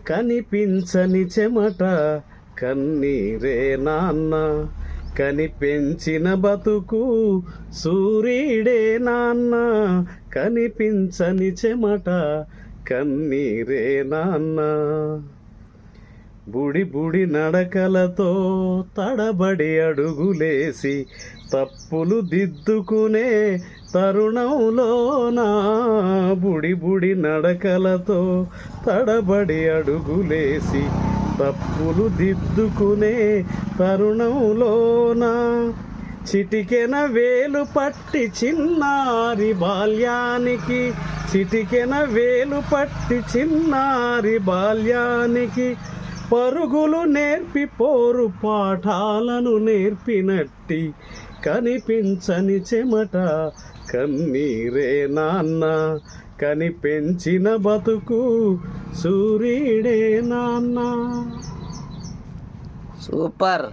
కనిపించని చెమట కన్నీరే నాన్న, కనిపెంచిన బతుకు సూర్యుడే నాన్న, కనిపించని చెమట కన్నీరే నాన్న. బుడి బుడి నడకలతో తడబడి అడుగులేసి తప్పులు దిద్దుకునే తరుణంలోనా, బుడి బుడి నడకలతో తడబడి అడుగులేసి తప్పులు దిద్దుకునే తరుణంలోనా, చిటికెన వేలు పట్టి చిన్నారి బాల్యానికి, చిటికెన వేలు పట్టి చిన్నారి బాల్యానికి పరుగులు నేర్పి పోరు పాఠాలను నేర్పినట్టి కనిపించని చెమట కన్నీరే నాన్న, కనిపెంచిన బతుకు సూర్యుడే నాన్న. సూపర్.